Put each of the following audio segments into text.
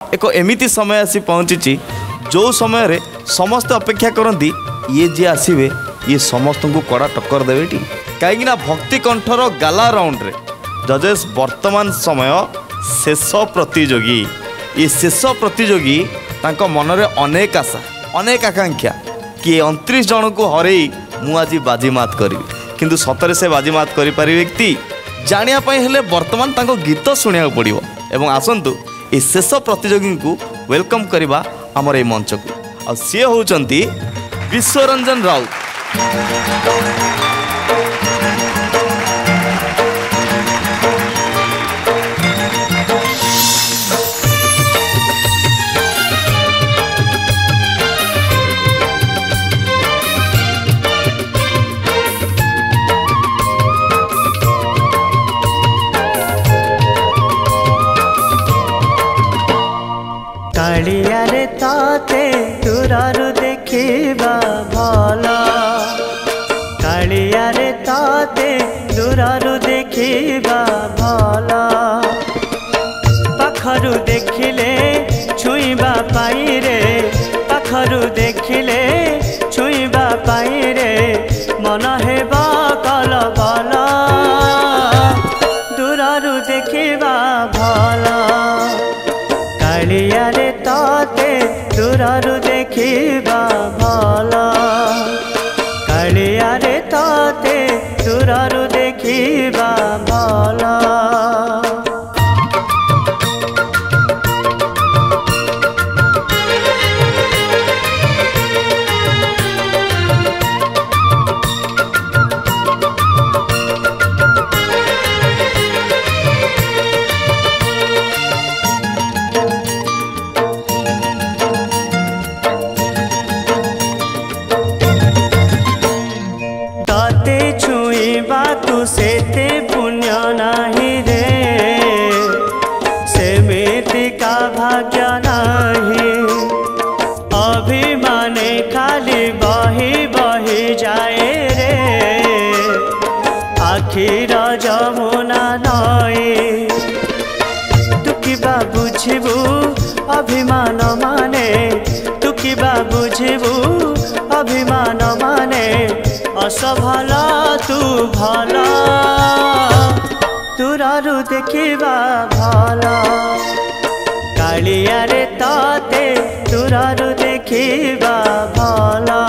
एक एमिति समय आसी पहुँची जो समय रे समस्त अपेक्षा करती ये जी आसवे ये समस्त को कड़ा टक्कर देवे कहीं भक्ति कंठर गाला राउंड रे जजेस वर्तमान समय शेष प्रतियोगी ये शेष प्रतियोगी तांको मनरे अनेक आशा अनेक आकांक्षा कि 29 जन को हरई मु आज बाजीमात करी किंतु सतरे से बाजीमात करि पारि व्यक्ति जानियापाई हेले वर्तमान तांको गीत शुणा पड़ो एवं आसतु ये शेष प्रतियोगी को वेलकम करवा आमर ये मंच को आ सी होउचंती विश्वरंजन राउत। कालियारे ताते दूररू देखिबा भला कालियारे ताते दूररू देखिबा भला पाखरू देखिले छुईबा पाई रे पाखरू देखिले छुईबा पाई रे मन हेबा कल भला दूररू देखिबा भला कालियारे ताते दूररू देखिबा भला कालियारे ताते दूररू देखिबा भला। सेते पुण्य नाही रे सेमेति का भाग्य नाही अभिमाने खाली बही बही जाए रे आखिर जमुना नई तू किबा बुझिबू अभिमान माने तू किबा बुझिबू अभिमान माने असभला तू भला दूररू देखिबा भला कालियारे ताते दूररू देखिबा भला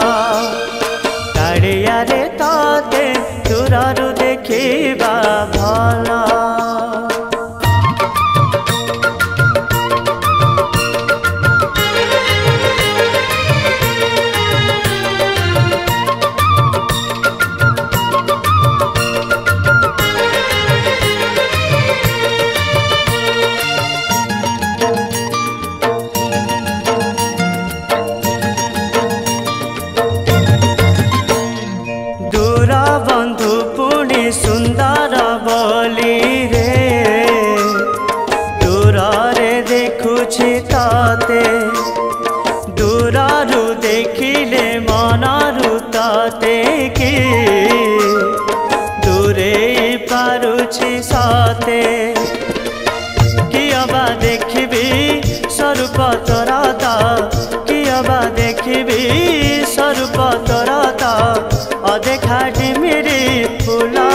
कालियारे ताते दूररू देखिबा भला। बंधु पुणी सुंदर बोली रे दूर रे देखुछि ताते दूररू देखिले मनरू ताते कि दूरे पारुछि साते कियबा देखिबी स्वरूप तोराता कियबा देखिबी स्वरूप तोराता अदेखा डिमिरी फूला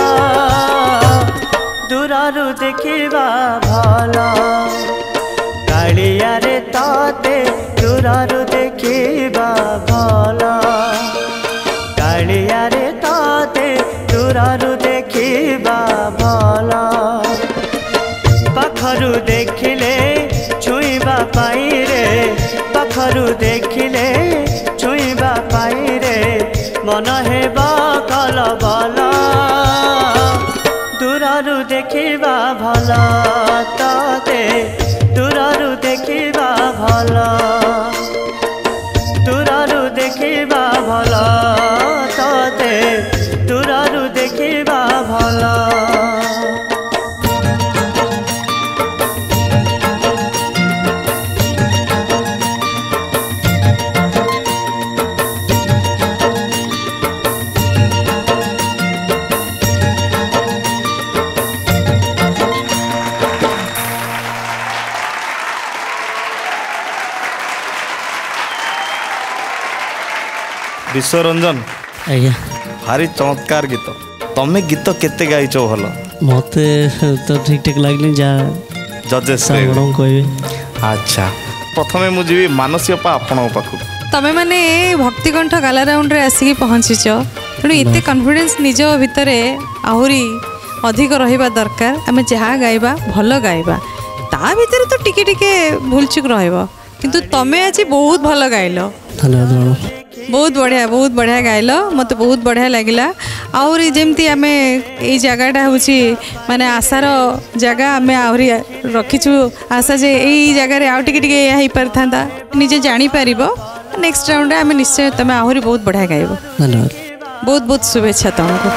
दूररू देखिबा भला कालियारे ताते दूररू देखिबा भला कालियारे ताते दूररू देखिबा भला पाखरू देखिले छुईबा पाई रे पाखरू देखिले छुईबा पाई रे मन हेबा कल भला दूररू देखिबा भला ताते दूररू देखिबा भला दूररू देखिबा भला ताते दूररू देखिबा भला। विश्वरंजन आज्ञा भारी चमत्कार गीत तमें गीत केते गाइच भल मत तो ठीक ठाक लगनी जहाँ जजेस कहे अच्छा प्रथमे मुझे मानसी अपा आपण पाखु तमें मैंने भक्तिकंठ गाला राउंड रे आसिक पहुँचीच तेणु एत कॉन्फिडेंस निज भितर आहरी अधिक रहिबा दरकार आमे जहाँ गाइबा भल गाइबा ता भितर तो टिके टिके भूलचुक रहइबो किंतु तमें आज बहुत भल गाइल धन्यवाद मैडम बहुत बढ़िया गाइल मत बहुत बढ़िया लगिला आउरी जेमती आमे ए जगहटा होची माने आशार जगह आमे आउरी रखिछु आशा जे ए जगह रे आउ टिके टिके या पार था निजे जानी पारिबो नेक्स्ट राउंड आमे निश्चय तमे आहुरी बहुत बढ़िया गाइबो धन्यवाद बहुत बहुत शुभेच्छा तुमको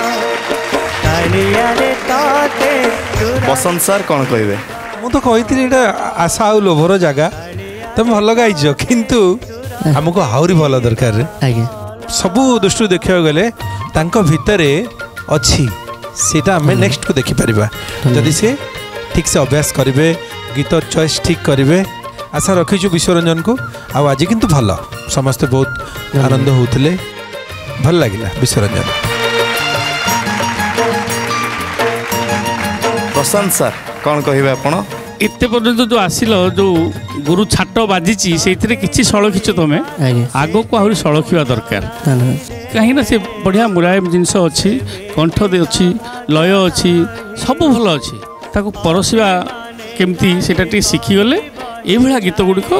बसंत सर कौन कहबे मु तो कही आशा आ लोभर जगह तुम भल गाइज किंतु आमको आहरी भल दरकार आज्ञा सबू दृष्टि देखा गले तांको भितरे अच्छी सेटा आम नेक्स्ट को देखि परिबा जदि से ठीक से अभ्यास करेंगे गीत चॉइस ठीक करेंगे आशा रखीचु विश्वरंजन को आज किंतु भल समस्ते बहुत आनंद होते भल लगिला विश्वरंजन प्रशांत सर कौन कहबे आपण एते पर्यंत जो आसिल जो गुरु छाट बाजी से किसी सड़किच तुम आज्ञा आग को आहरी सड़किवा दरकार धन्यवाद कहीं से बढ़िया मुलायम जिनस अच्छी कंठ अच्छी लय अच्छी सब भल अच्छी ताको परसिवा केमती सेटा टी शिखिगले ये गीत गुड़िक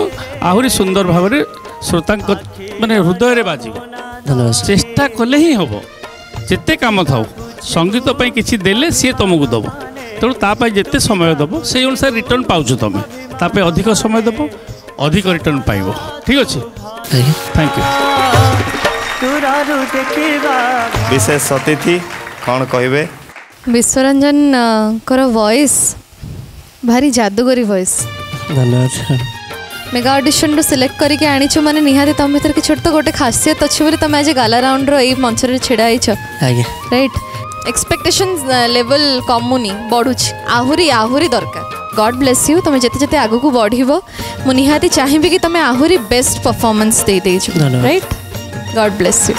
आहरी सुंदर भाव में श्रोता माने हृदय में बाजिब धन्यवाद चेष्टा कले ही हम जिते काम थाउ संगीत किसी देले सी तुमको दब तेणु तापाई जिते समय दब से अनुसार रिटर्न पाउछ तुम ताप अधिक समय दब अधिक रिटर्न पाइब ठीक अच्छे थैंक यू विशेष अतिथि कौन कहबे विश्वरंजन कर वॉइस भारी जादूगरी वॉइस धन्यवाद मेगा ऑडिशन रो सिलेक्ट करके आनीछु माने निहाती तुम भीतर कि छोट तो गोटे खासियत अच्छी बोली तुम आज गाला राउंड रो ए मंच रे छिड़ा आइछ आज्ञा राइट एक्सपेक्टेशन लेवल कमुनी बढ़ुच आहरी आहरी दरकार गॉड ब्लेस यू तुम जिते जिते आगु को बढ़िबो मु निहाती चाहिबी कि तुम आहरी बेस्ट परफॉर्मेंस दे देछ राइट गॉड ब्लेस यू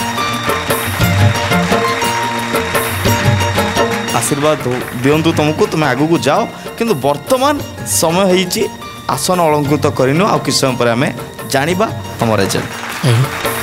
आशीर्वाद दिंतु तुमको तुम आगू को जाओ किंतु वर्तमान समय होइछि आसन अलंकृत करिनो आ किछ समय पर आमे जानिबा हमर रिजल्ट